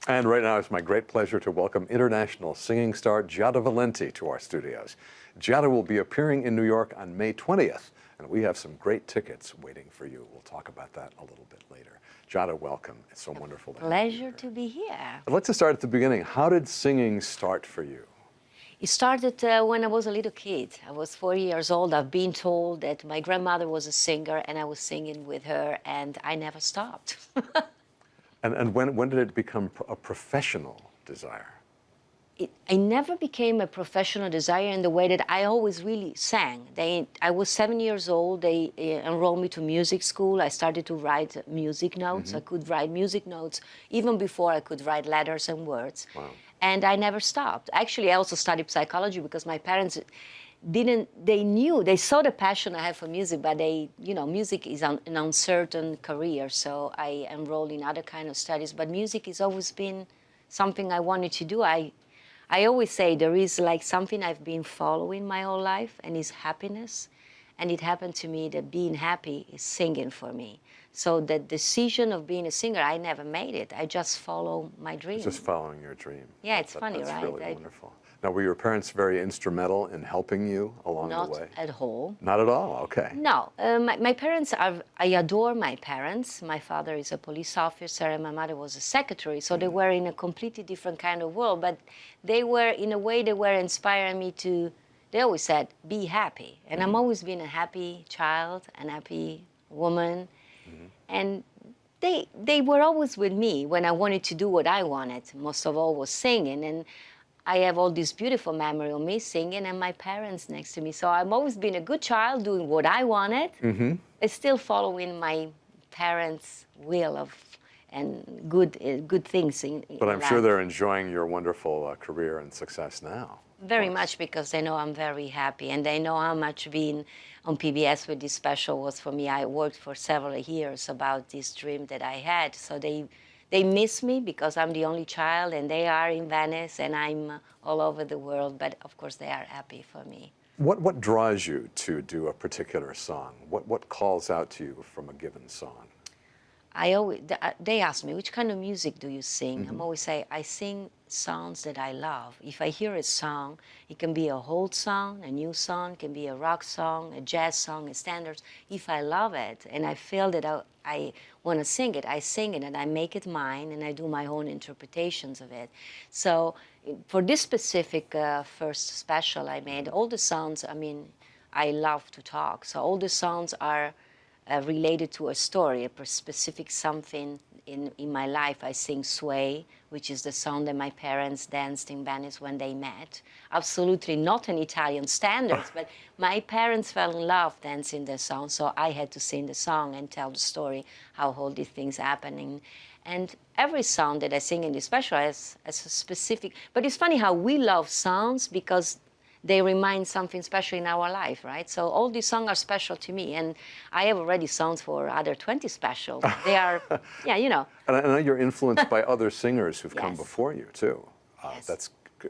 And right now, it's my great pleasure to welcome international singing star Giada Valenti to our studios. Giada will be appearing in New York on May 20th, and we have some great tickets waiting for you. We'll talk about that a little bit later. Giada, welcome. It's so wonderful to have you here. Pleasure to be here. I'd like to start at the beginning. How did singing start for you? It started when I was a little kid. I was 4 years old. I've been told that my grandmother was a singer, and I was singing with her, and I never stopped. And when did it become a professional desire? I never became a professional desire in the way that I always really sang. I was 7 years old. They enrolled me to music school. I started to write music notes. I could write music notes even before I could write letters and words. Wow. And I never stopped. Actually, I also studied psychology because my parents they saw the passion I have for music, but music is an uncertain career. So I enrolled in other kind of studies, but music has always been something I wanted to do. I always say there is like something I've been following my whole life, and it's happiness. And it happened to me that being happy is singing for me. So the decision of being a singer, I never made it. I just follow my dream. Just following your dream. Yeah, it's funny, that's right? That's really wonderful. Now, were your parents very instrumental in helping you along the way? Not at all. Not at all, okay. No, my parents I adore my parents. My father is a police officer and my mother was a secretary, so they were in a completely different kind of world, but they were, in a way, they were inspiring me to, they always said, be happy. And I'm always been a happy child, an happy woman. And they were always with me when I wanted to do what I wanted. Most of all was singing. And I have all this beautiful memory of me singing and my parents next to me. So I've always been a good child doing what I wanted, still following my parents' will of and good things in But I'm life. sure they're enjoying your wonderful career and success now. Very much, because they know I'm very happy, and they know how much being on PBS with this special was for me. I worked for several years about this dream that I had, so they miss me because I'm the only child, and they are in Venice, and I'm all over the world, but of course they are happy for me. What draws you to do a particular song? What calls out to you from a given song? They ask me, which kind of music do you sing? I'm always say, I sing songs that I love. If I hear a song, it can be a old song, a new song, it can be a rock song, a jazz song, a standards. If I love it and I feel that I want to sing it, I sing it and I make it mine and I do my own interpretations of it. So for this specific first special I made, all the songs, I mean, I love to talk. So all the songs are related to a story, a specific something in my life. I sing Sway, which is the song that my parents danced in Venice when they met. Absolutely not an Italian standards, but my parents fell in love dancing the song, so I had to sing the song and tell the story, how all these things happening. And every song that I sing in this special has a specific, but it's funny how we love songs because they remind something special in our life, right? So all these songs are special to me, and I have already songs for other 20 specials. They are, yeah, you know. And I know you're influenced by other singers who've come Yes. before you, too. Yes. That's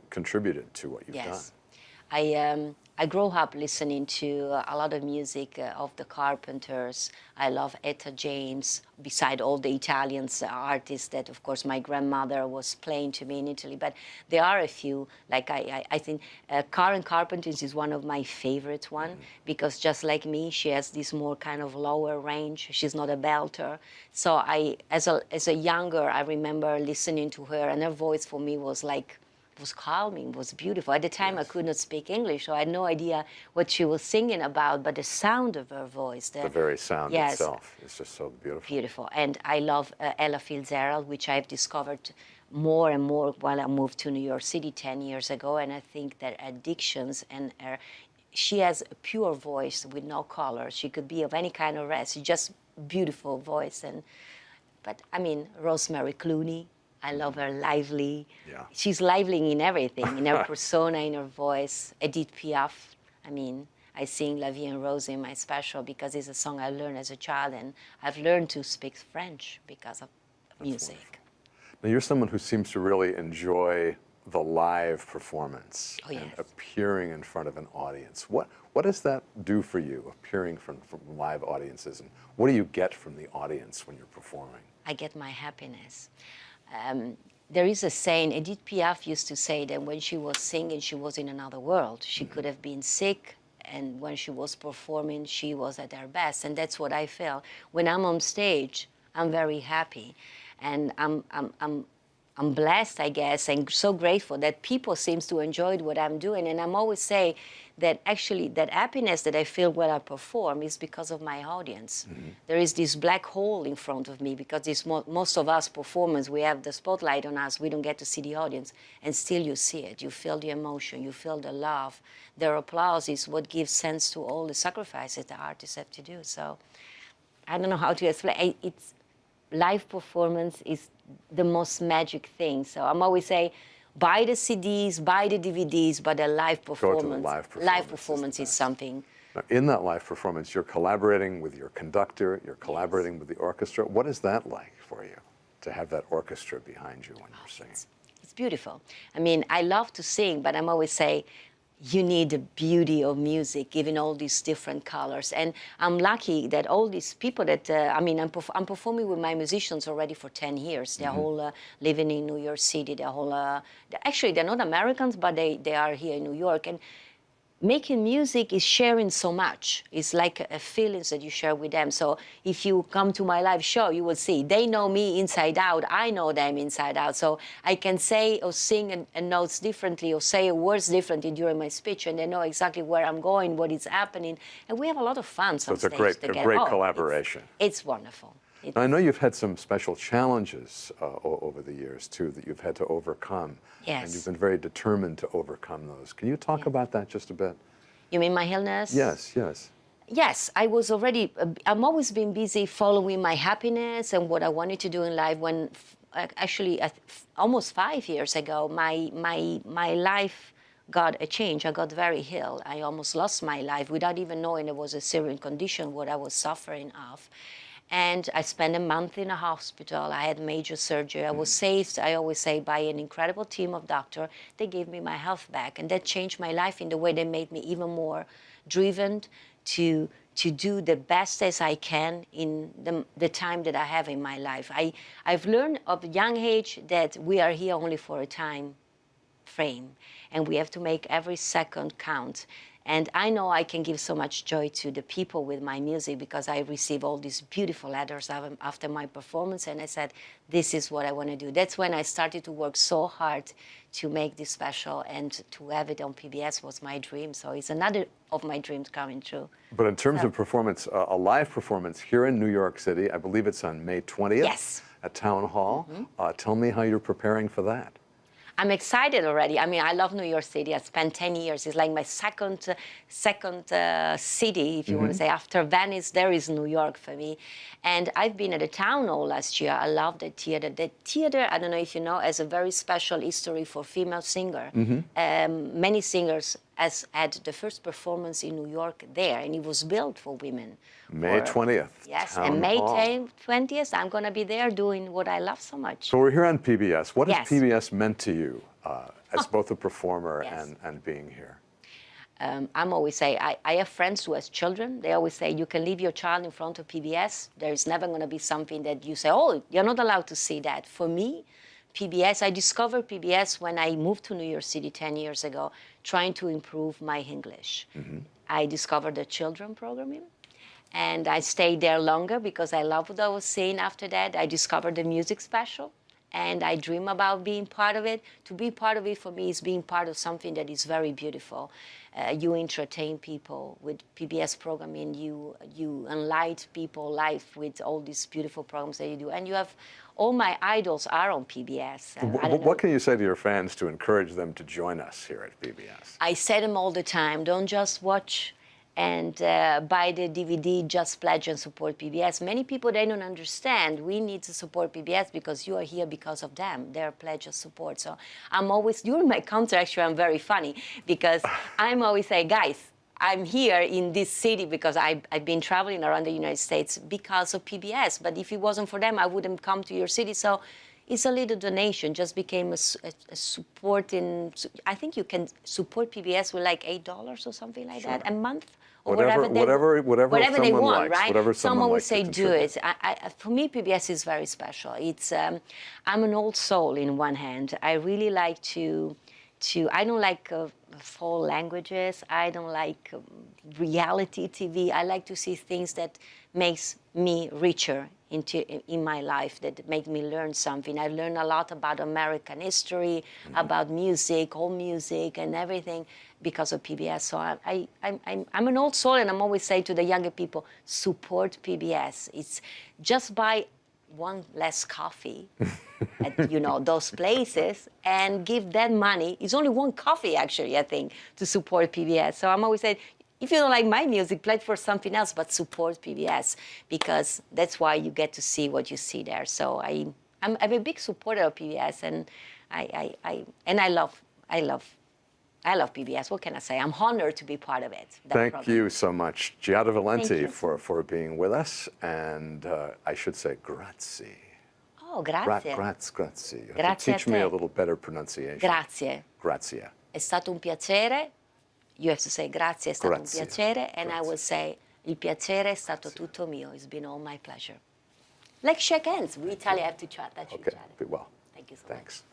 contributed to what you've done. I grew up listening to a lot of music of the Carpenters. I love Etta James, beside all the Italian artists that, of course, my grandmother was playing to me in Italy. But there are a few, like I think Karen Carpenters is one of my favorite one, because just like me, she has this more kind of lower range. She's not a belter. So as a younger, I remember listening to her, and her voice for me was like, was calming, was beautiful. At the time, I could not speak English, so I had no idea what she was singing about, but the sound of her voice. The very sound itself is just so beautiful. Beautiful. And I love Ella Fitzgerald, which I've discovered more and more while I moved to New York City 10 years ago, and I think that addictions and she has a pure voice with no color. She could be of any kind of race, just beautiful voice. But I mean, Rosemary Clooney, I love her lively. Yeah. She's lively in everything, in her persona, in her voice. Edith Piaf. I mean, I sing La Vie en Rose in my special because it's a song I learned as a child, and I've learned to speak French because of music. Wonderful. Now, you're someone who seems to really enjoy the live performance and appearing in front of an audience. What does that do for you, appearing from live audiences, and what do you get from the audience when you're performing? I get my happiness. there is a saying, Edith Piaf used to say that when she was singing, she was in another world. She could have been sick, and when she was performing, she was at her best. And that's what I feel. When I'm on stage, I'm very happy. And I'm blessed, I guess, and so grateful that people seems to enjoy what I'm doing. And I'm always say that actually that happiness that I feel when I perform is because of my audience. There is this black hole in front of me because it's most of us performers, we have the spotlight on us, we don't get to see the audience, and still you see it. You feel the emotion, you feel the love. Their applause is what gives sense to all the sacrifices the artists have to do. So I don't know how to explain. It's live performance is the most magic thing. So I'm always say, buy the CDs, buy the DVDs, but the live performance. Go to the live performance is something. Now, in that live performance, you're collaborating with your conductor, you're collaborating with the orchestra. What is that like for you, to have that orchestra behind you when you're singing? It's beautiful. I mean, I love to sing, but I'm always say, you need the beauty of music, given all these different colors. And I'm lucky that all these people that, I'm performing with my musicians already for 10 years. They're all living in New York City. Actually, they're not Americans, but they are here in New York. And making music is sharing so much. It's like a feelings that you share with them. So if you come to my live show, you will see they know me inside out. I know them inside out. So I can say or sing a notes differently or say words differently during my speech, and they know exactly where I'm going, what is happening, and we have a lot of fun. So it's a great collaboration. It's wonderful. I know you've had some special challenges over the years, too, that you've had to overcome. Yes. And you've been very determined to overcome those. Can you talk about that just a bit? You mean my illness? Yes, yes. Yes, I was already, I'm always been busy following my happiness and what I wanted to do in life when, actually, almost 5 years ago, my life got a change. I got very ill. I almost lost my life without even knowing it was a serious condition, what I was suffering of. And I spent a month in a hospital. I had major surgery. I was saved, I always say, by an incredible team of doctors. They gave me my health back. And that changed my life in the way they made me even more driven to do the best as I can in the time that I have in my life. I've learned at a young age that we are here only for a time frame. And we have to make every second count. And I know I can give so much joy to the people with my music because I receive all these beautiful letters after my performance, and I said, this is what I want to do. That's when I started to work so hard to make this special, and to have it on PBS was my dream. So it's another of my dreams coming true. But in terms of performance, a live performance here in New York City, I believe it's on May 20th at Town Hall. Tell me how you're preparing for that. I'm excited already. I mean, I love New York City. I spent 10 years. It's like my second city, if you want to say. After Venice, there is New York for me. And I've been at the Town Hall last year. I love the theater. The theater, I don't know if you know, has a very special history for female singer. Many singers has had the first performance in New York there, and it was built for women. May 20th. Yes, Town and May Hall. 20th, I'm going to be there doing what I love so much. So we're here on PBS. What has Yes. PBS meant to you as both a performer Yes. and being here? I'm always say, I have friends who has children. They always say, you can leave your child in front of PBS. There's never going to be something that you say, oh, you're not allowed to see that. For me, PBS, I discovered PBS when I moved to New York City 10 years ago, trying to improve my English. I discovered the children programming, and I stayed there longer because I loved what I was seeing after that. I discovered the music special, and I dream about being part of it. To be part of it for me is being part of something that is very beautiful. You entertain people with PBS programming. You enlighten people life with all these beautiful programs that you do. And you have, all my idols are on PBS. What can you say to your fans to encourage them to join us here at PBS? I say them all the time, don't just watch and buy the DVD, just pledge and support PBS. Many people, they don't understand. We need to support PBS because you are here because of them. They're pledge of support. So I'm always, during my concert, actually, I'm very funny because I'm always saying, guys, I'm here in this city because I've been traveling around the United States because of PBS. But if it wasn't for them, I wouldn't come to your city. So It's a little donation, just became a support in, I think you can support PBS with like $8 or something like that a month. Or Whatever whatever they someone want, likes, right? whatever someone would likes to say, do contribute. it. For me, PBS is very special. It's I'm an old soul in one hand. I really like to I don't like foreign languages. I don't like reality TV. I like to see things that makes me richer in my life, that make me learn something. I learn a lot about American history, about music, old music, and everything because of PBS. So I'm an old soul, and I'm always saying to the younger people, support PBS. It's just buy one less coffee at those places and give that money. It's only one coffee, actually, I think, to support PBS. So I'm always saying, if you don't like my music, play it for something else, but support PBS, because that's why you get to see what you see there. So I'm a big supporter of PBS, and I love PBS. What can I say? I'm honored to be part of it. Thank you so much, Giada Valenti, you. for being with us, and I should say grazie. Oh, grazie. Grazie. You have Grazie to teach me a little better pronunciation. Grazie. Grazie. È stato un piacere. You have to say grazie, è stato un piacere. And I will say, il piacere è stato tutto mio. It's been all my pleasure. Like shake hands. We Italians have to try that. Okay, be well. Thank you so much. Thanks.